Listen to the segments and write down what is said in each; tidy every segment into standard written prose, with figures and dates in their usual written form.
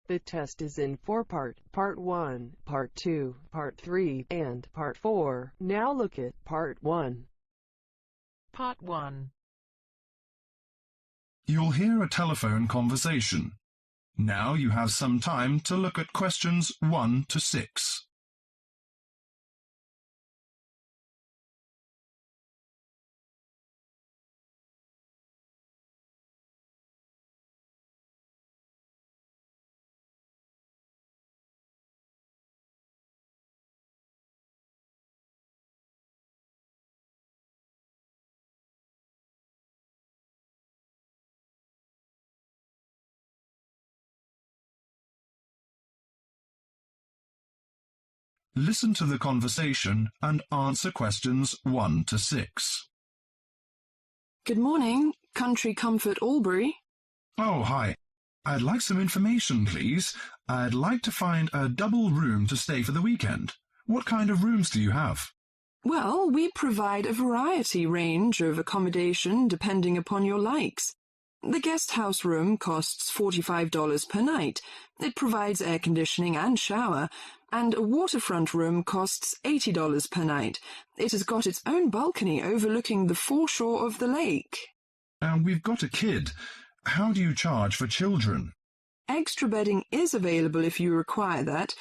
The test is in 4 parts, Part 1, Part 2, Part 3, and Part 4. Now look at Part 1. Part 1. You'll hear a telephone conversation. Now you have some time to look at questions 1 to 6. Listen to the conversation and answer questions 1 to 6. Good morning, Country Comfort Albury. Oh, hi. I'd like some information, please. I'd like to find a double room to stay for the weekend. What kind of rooms do you have? Well, we provide a variety range of accommodation depending upon your likes. The guest house room costs $45 per night. It provides air conditioning and shower, and a waterfront room costs $80 per night. It has got its own balcony overlooking the foreshore of the lake. We've got a kid. How do you charge for children? Extra bedding is available if you require that.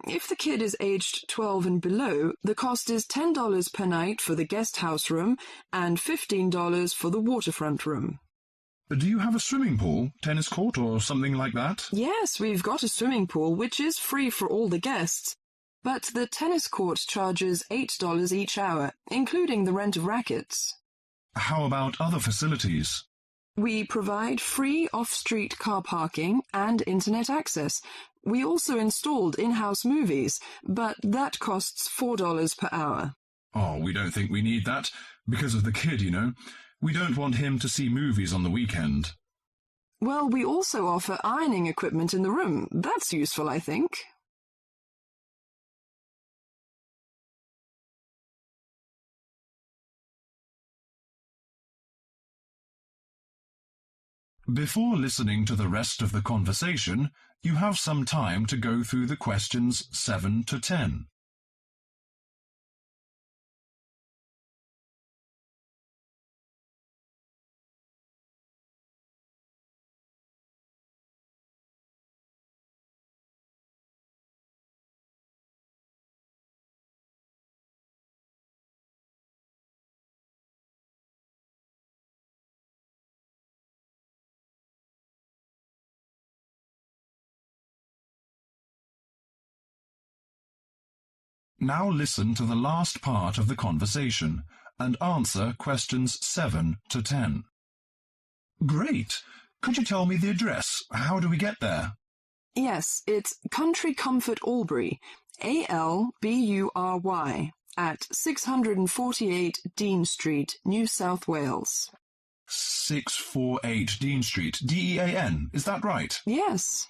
If the kid is aged 12 and below, the cost is $10 per night for the guest house room and $15 for the waterfront room. Do you have a swimming pool, tennis court, or something like that? Yes, we've got a swimming pool, which is free for all the guests. But the tennis court charges $8 each hour, including the rent of rackets. How about other facilities? We provide free off-street car parking and internet access. We also installed in-house movies, but that costs $4 per hour. Oh, we don't think we need that, because of the kid, you know. We don't want him to see movies on the weekend. Well, we also offer ironing equipment in the room. That's useful, I think. Before listening to the rest of the conversation, you have some time to go through the questions 7 to 10. Now listen to the last part of the conversation and answer questions 7 to 10. Great! Could you tell me the address? How do we get there? Yes, it's Country Comfort Albury, Albury, at 648 Dean Street, New South Wales. 648 Dean Street, D-E-A-N, is that right? Yes.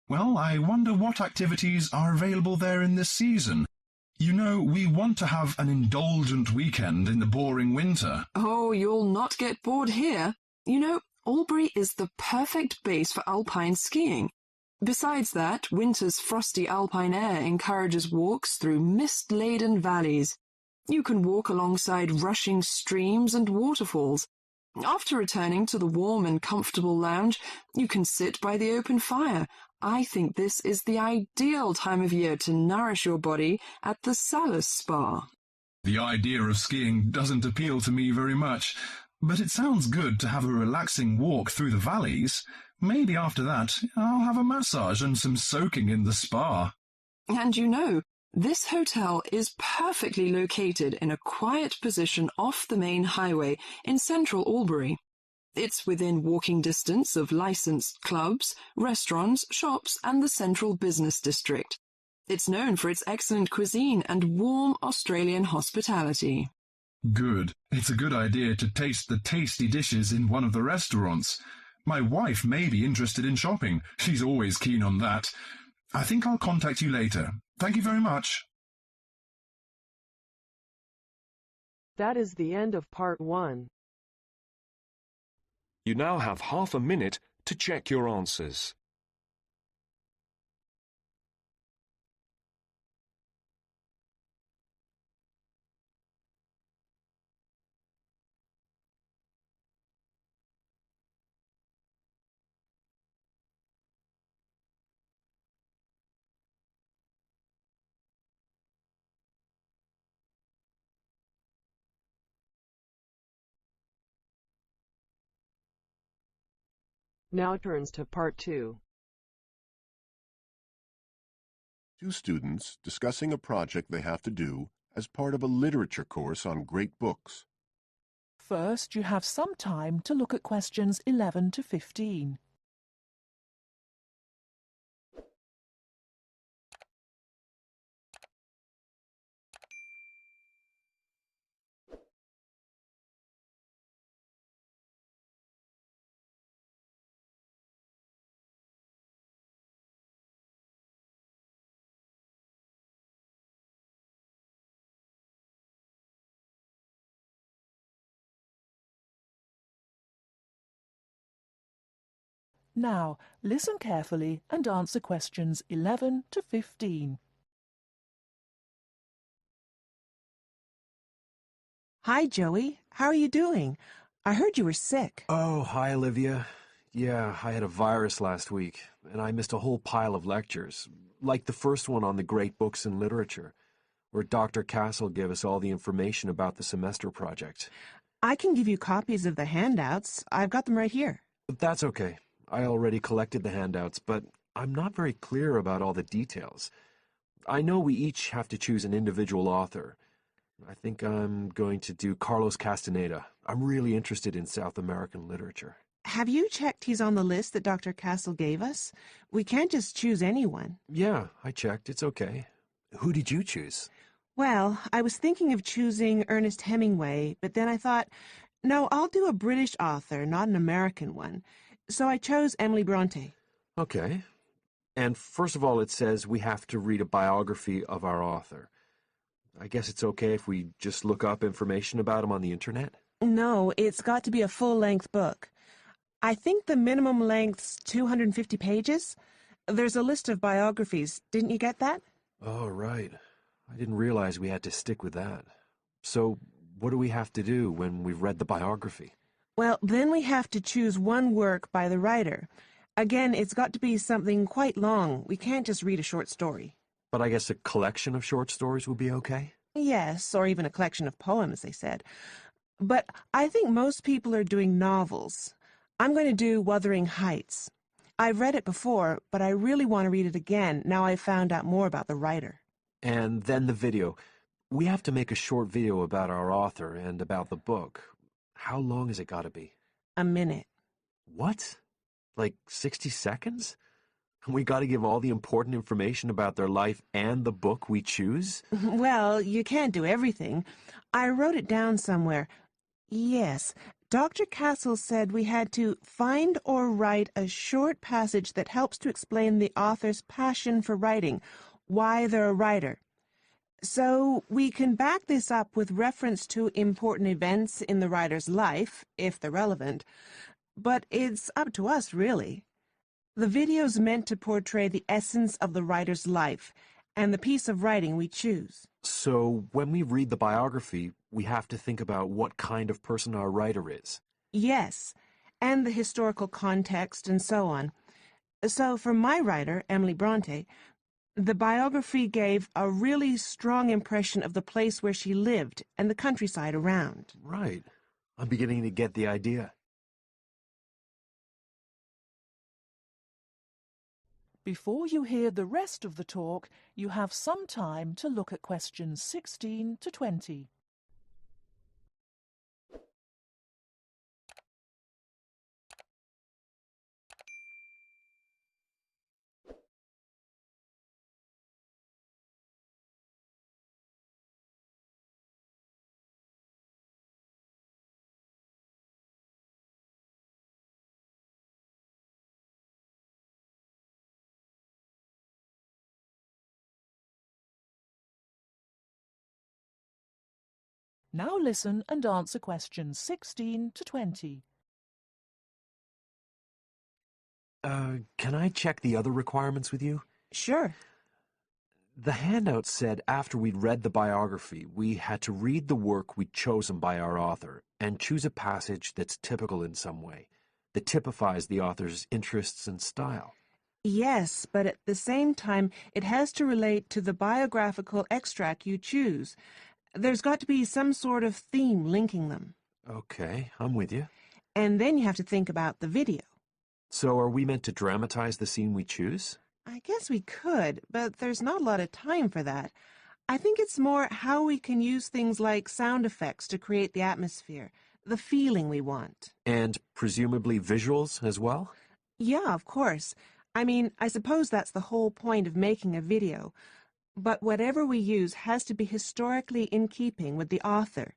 Well, I wonder what activities are available there in this season. You know, we want to have an indulgent weekend in the boring winter. Oh, you'll not get bored here. You know, Albury is the perfect base for alpine skiing. Besides that, winter's frosty alpine air encourages walks through mist-laden valleys. You can walk alongside rushing streams and waterfalls. After returning to the warm and comfortable lounge, you can sit by the open fire. I think this is the ideal time of year to nourish your body at the Salus Spa. The idea of skiing doesn't appeal to me very much, but it sounds good to have a relaxing walk through the valleys. Maybe after that, I'll have a massage and some soaking in the spa. And you know, this hotel is perfectly located in a quiet position off the main highway in central Albury. It's within walking distance of licensed clubs, restaurants, shops, and the central business district. It's known for its excellent cuisine and warm Australian hospitality. Good. It's a good idea to taste the tasty dishes in one of the restaurants. My wife may be interested in shopping. She's always keen on that. I think I'll contact you later. Thank you very much. That is the end of Part 1. You now have half a minute to check your answers. Now turns to Part 2. Two students discussing a project they have to do as part of a literature course on great books. First, you have some time to look at questions 11 to 15. Now, listen carefully and answer questions 11 to 15. Hi, Joey. How are you doing? I heard you were sick. Oh, hi, Olivia. Yeah, I had a virus last week, and I missed a whole pile of lectures, like the first one on the great books in literature, where Dr. Castle gave us all the information about the semester project. I can give you copies of the handouts. I've got them right here. But that's okay. I already collected the handouts, but I'm not very clear about all the details. I know we each have to choose an individual author. I think I'm going to do Carlos Castaneda. I'm really interested in South American literature. Have you checked he's on the list that Dr. Castle gave us? We can't just choose anyone. Yeah, I checked. It's okay. Who did you choose? Well, I was thinking of choosing Ernest Hemingway, but then I thought, no, I'll do a British author, not an American one. So I chose Emily Bronte. Okay. And first of all, it says we have to read a biography of our author. I guess it's okay if we just look up information about him on the internet? No, it's got to be a full-length book. I think the minimum length's 250 pages. There's a list of biographies. Didn't you get that? Oh, right. I didn't realize we had to stick with that. So, what do we have to do when we've read the biography? Well, then we have to choose one work by the writer. Again, it's got to be something quite long. We can't just read a short story. But I guess a collection of short stories would be okay? Yes, or even a collection of poems, they said. But I think most people are doing novels. I'm going to do Wuthering Heights. I've read it before, but I really want to read it again now I've found out more about the writer. And then the video. We have to make a short video about our author and about the book. How long has it got to be? A minute. What? Like 60 seconds? We got to give all the important information about their life and the book we choose? Well, you can't do everything. I wrote it down somewhere. Yes, Dr. Castle said we had to find or write a short passage that helps to explain the author's passion for writing, why they're a writer. So we can back this up with reference to important events in the writer's life, if they're relevant. But it's up to us, really. The video's meant to portray the essence of the writer's life and the piece of writing we choose. So when we read the biography, we have to think about what kind of person our writer is. Yes, and the historical context and so on. So for my writer, Emily Bronte, the biography gave a really strong impression of the place where she lived and the countryside around. Right. I'm beginning to get the idea. Before you hear the rest of the talk, you have some time to look at questions 16 to 20. Now listen and answer questions 16 to 20. Can I check the other requirements with you? Sure. The handout said after we'd read the biography, we had to read the work we'd chosen by our author and choose a passage that's typical in some way, that typifies the author's interests and style. Yes, but at the same time, it has to relate to the biographical extract you choose. There's got to be some sort of theme linking them. Okay, I'm with you. And then you have to think about the video. So are we meant to dramatize the scene we choose? I guess we could, but there's not a lot of time for that. I think it's more how we can use things like sound effects to create the atmosphere, the feeling we want. And presumably visuals as well? Yeah, of course. I mean, I suppose that's the whole point of making a video. But whatever we use has to be historically in keeping with the author.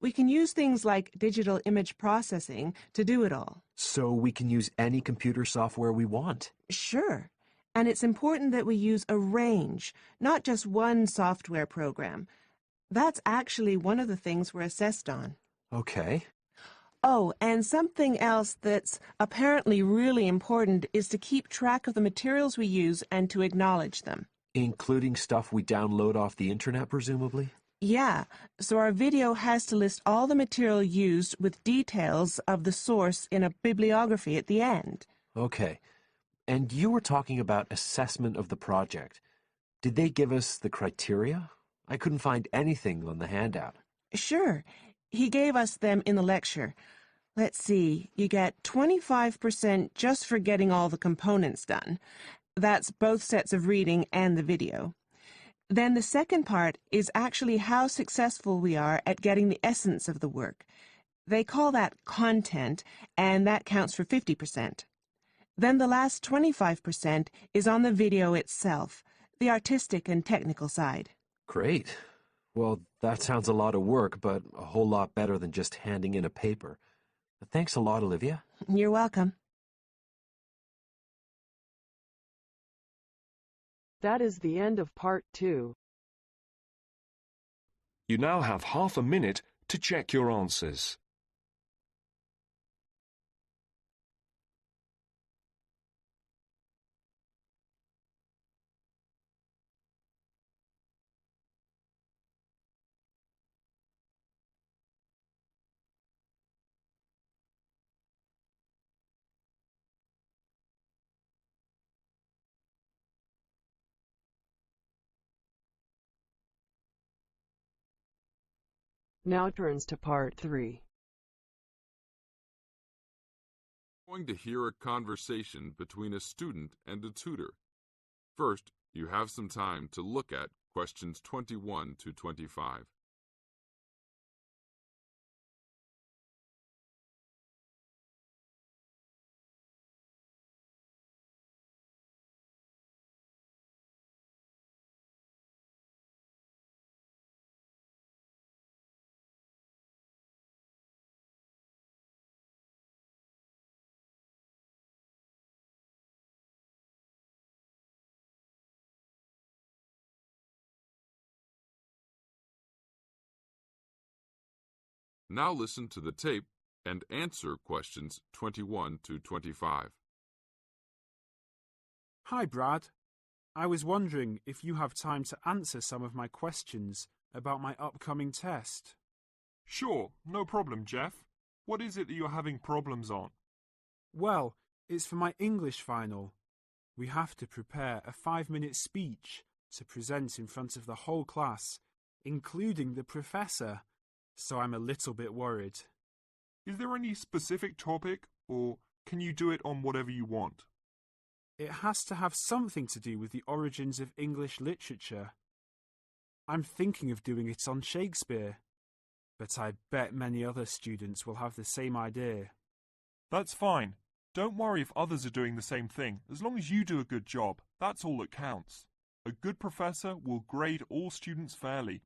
We can use things like digital image processing to do it all. So we can use any computer software we want. Sure. And it's important that we use a range, not just one software program. That's actually one of the things we're assessed on. Okay. Oh, and something else that's apparently really important is to keep track of the materials we use and to acknowledge them. Including stuff we download off the internet, presumably? Yeah, so our video has to list all the material used with details of the source in a bibliography at the end. Okay. And you were talking about assessment of the project. Did they give us the criteria? I couldn't find anything on the handout. Sure. He gave us them in the lecture. Let's see, you get 25% just for getting all the components done. That's both sets of reading and the video. Then the second part is actually how successful we are at getting the essence of the work. They call that content, and that counts for 50%. Then the last 25% is on the video itself, the artistic and technical side. Great. Well, that sounds a lot of work, but a whole lot better than just handing in a paper. Thanks a lot, Olivia. You're welcome. That is the end of part 2. You now have half a minute to check your answers. Now turns to part 3. Going to hear a conversation between a student and a tutor. First, you have some time to look at questions 21 to 25. Now listen to the tape and answer questions 21 to 25. Hi, Brad. I was wondering if you have time to answer some of my questions about my upcoming test. Sure, no problem, Jeff. What is it that you're having problems on? Well, it's for my English final. We have to prepare a 5-minute speech to present in front of the whole class, including the professor, so I'm a little bit worried. Is there any specific topic, or can you do it on whatever you want? It has to have something to do with the origins of English literature. I'm thinking of doing it on Shakespeare, but I bet many other students will have the same idea. That's fine. Don't worry if others are doing the same thing. As long as you do a good job, that's all that counts. A good professor will grade all students fairly.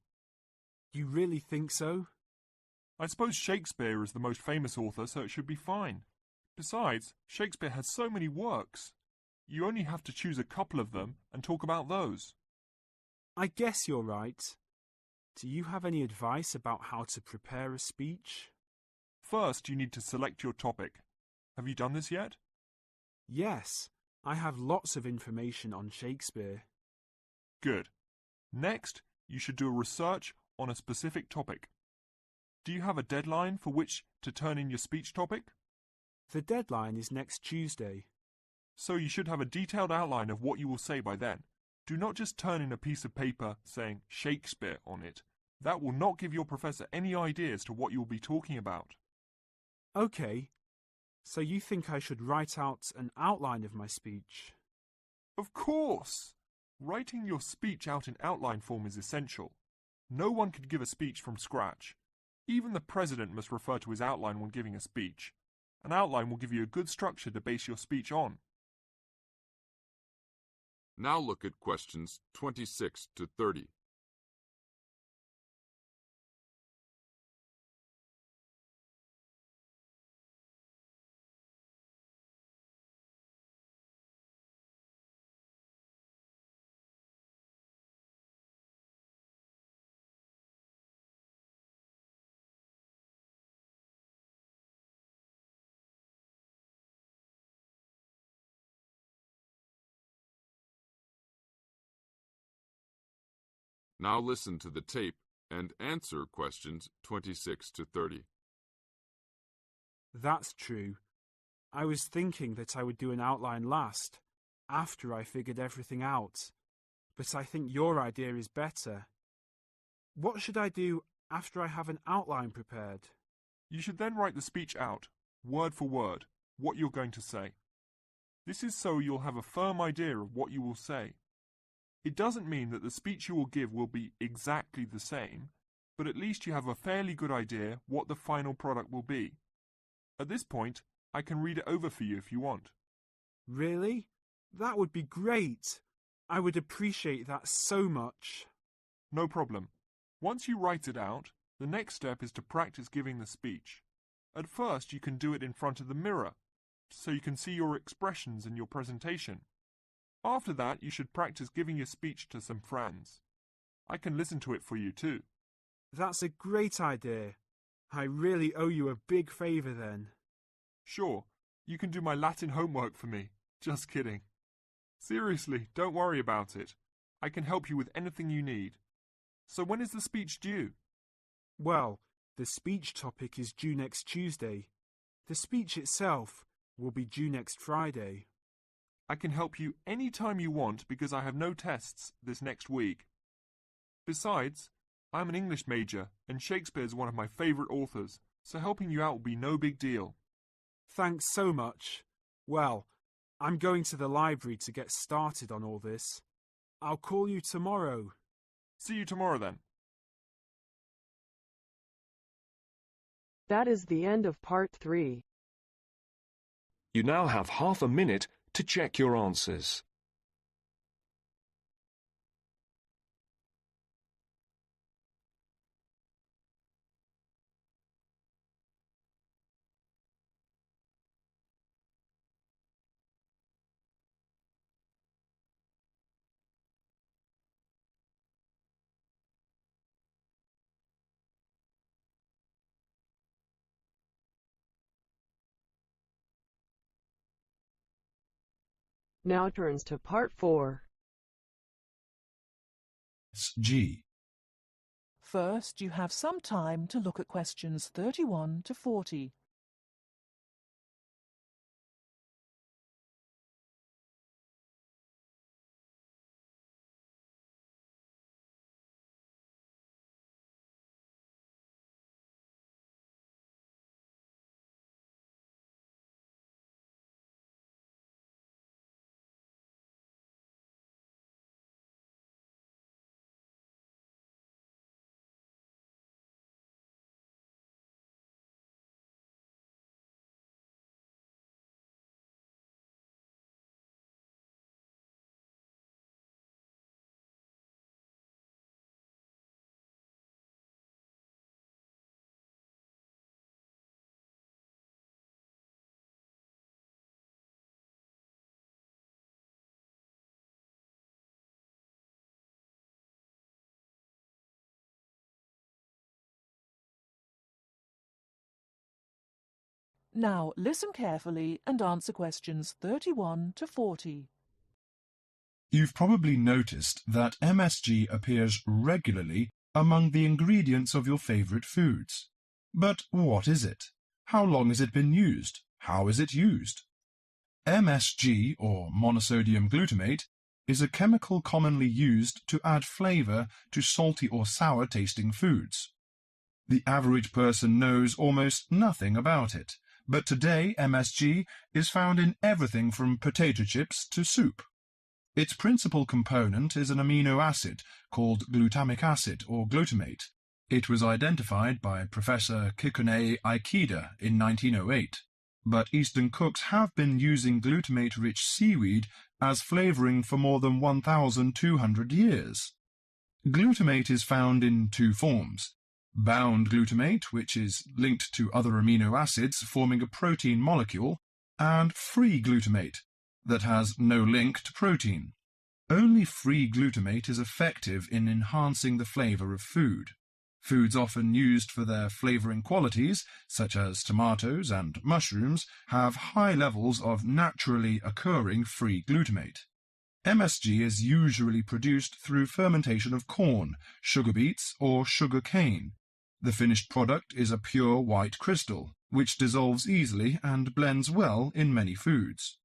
You really think so? I suppose Shakespeare is the most famous author, so it should be fine. Besides, Shakespeare has so many works. You only have to choose a couple of them and talk about those. I guess you're right. Do you have any advice about how to prepare a speech? First, you need to select your topic. Have you done this yet? Yes, I have lots of information on Shakespeare. Good. Next, you should do a research on a specific topic. Do you have a deadline for which to turn in your speech topic? The deadline is next Tuesday. So you should have a detailed outline of what you will say by then. Do not just turn in a piece of paper saying Shakespeare on it. That will not give your professor any idea as to what you will be talking about. Okay. So you think I should write out an outline of my speech? Of course! Writing your speech out in outline form is essential. No one could give a speech from scratch. Even the president must refer to his outline when giving a speech. An outline will give you a good structure to base your speech on. Now look at questions 26 to 30. Now listen to the tape and answer questions 26 to 30. That's true. I was thinking that I would do an outline last, after I figured everything out. But I think your idea is better. What should I do after I have an outline prepared? You should then write the speech out, word for word, what you're going to say. This is so you'll have a firm idea of what you will say. It doesn't mean that the speech you will give will be exactly the same, but at least you have a fairly good idea what the final product will be. At this point, I can read it over for you if you want. Really? That would be great. I would appreciate that so much. No problem. Once you write it out, the next step is to practice giving the speech. At first, you can do it in front of the mirror, so you can see your expressions in your presentation. After that, you should practice giving your speech to some friends. I can listen to it for you too. That's a great idea. I really owe you a big favour then. Sure, you can do my Latin homework for me. Just kidding. Seriously, don't worry about it. I can help you with anything you need. So when is the speech due? Well, the speech topic is due next Tuesday. The speech itself will be due next Friday. I can help you any time you want because I have no tests this next week. Besides, I'm an English major and Shakespeare is one of my favourite authors, so helping you out will be no big deal. Thanks so much. Well, I'm going to the library to get started on all this. I'll call you tomorrow. See you tomorrow then. That is the end of part 3. You now have half a minute to check your answers. Now turns to part 4. G. First, you have some time to look at questions 31 to 40. Now listen carefully and answer questions 31 to 40. You've probably noticed that MSG appears regularly among the ingredients of your favorite foods. But what is it? How long has it been used? How is it used? MSG, or monosodium glutamate, is a chemical commonly used to add flavor to salty or sour tasting foods. The average person knows almost nothing about it, but today MSG is found in everything from potato chips to soup. Its principal component is an amino acid called glutamic acid or glutamate. It was identified by Professor Kikune Ikeda in 1908, but Eastern cooks have been using glutamate-rich seaweed as flavoring for more than 1,200 years. Glutamate is found in two forms: bound glutamate, which is linked to other amino acids forming a protein molecule, and free glutamate, that has no link to protein. Only free glutamate is effective in enhancing the flavor of food. Foods often used for their flavoring qualities, such as tomatoes and mushrooms, have high levels of naturally occurring free glutamate. MSG is usually produced through fermentation of corn, sugar beets, or sugar cane. The finished product is a pure white crystal, which dissolves easily and blends well in many foods.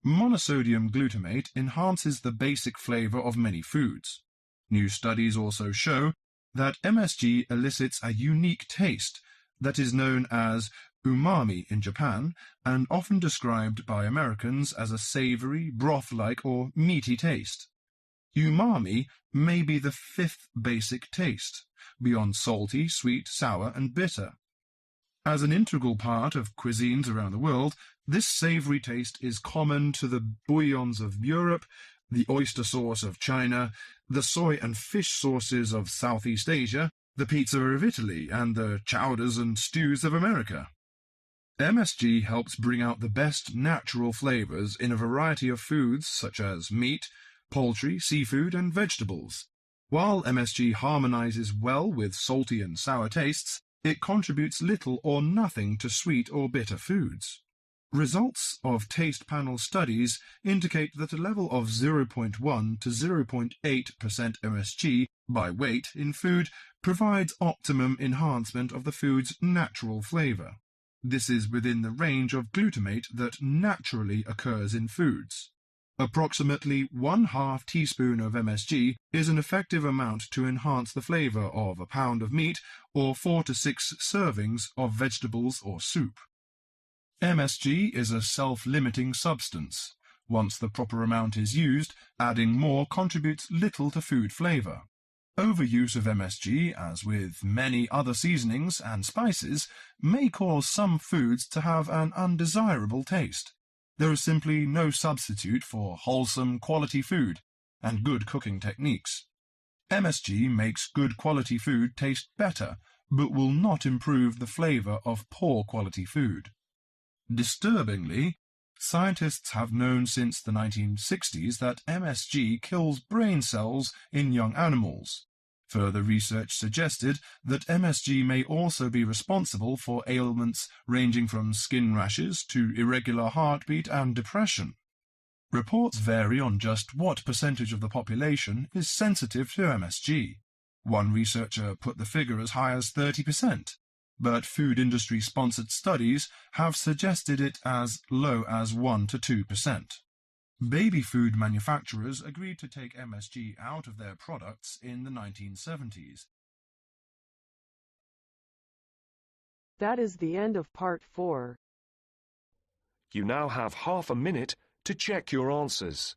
Monosodium glutamate enhances the basic flavor of many foods. New studies also show that MSG elicits a unique taste that is known as umami in Japan and often described by Americans as a savory, broth-like or meaty taste. Umami may be the fifth basic taste, beyond salty, sweet, sour and bitter. As an integral part of cuisines around the world, this savory taste is common to the bouillons of Europe, the oyster sauce of China, the soy and fish sauces of Southeast Asia, the pizza of Italy, and the chowders and stews of America. MSG helps bring out the best natural flavors in a variety of foods such as meat, poultry, seafood, and vegetables. While MSG harmonizes well with salty and sour tastes, it contributes little or nothing to sweet or bitter foods. Results of taste panel studies indicate that a level of 0.1 to 0.8% MSG by weight in food provides optimum enhancement of the food's natural flavor. This is within the range of glutamate that naturally occurs in foods. Approximately 1/2 teaspoon of MSG is an effective amount to enhance the flavor of a pound of meat or 4 to 6 servings of vegetables or soup. MSG is a self-limiting substance. Once the proper amount is used, adding more contributes little to food flavor. Overuse of MSG, as with many other seasonings and spices, may cause some foods to have an undesirable taste. There is simply no substitute for wholesome, quality food and good cooking techniques. MSG makes good quality food taste better, but will not improve the flavor of poor quality food. Disturbingly, scientists have known since the 1960s that MSG kills brain cells in young animals. Further research suggested that MSG may also be responsible for ailments ranging from skin rashes to irregular heartbeat and depression. Reports vary on just what percentage of the population is sensitive to MSG. One researcher put the figure as high as 30%. But food industry-sponsored studies have suggested it as low as 1 to 2%. Baby food manufacturers agreed to take MSG out of their products in the 1970s. That is the end of part 4. You now have half a minute to check your answers.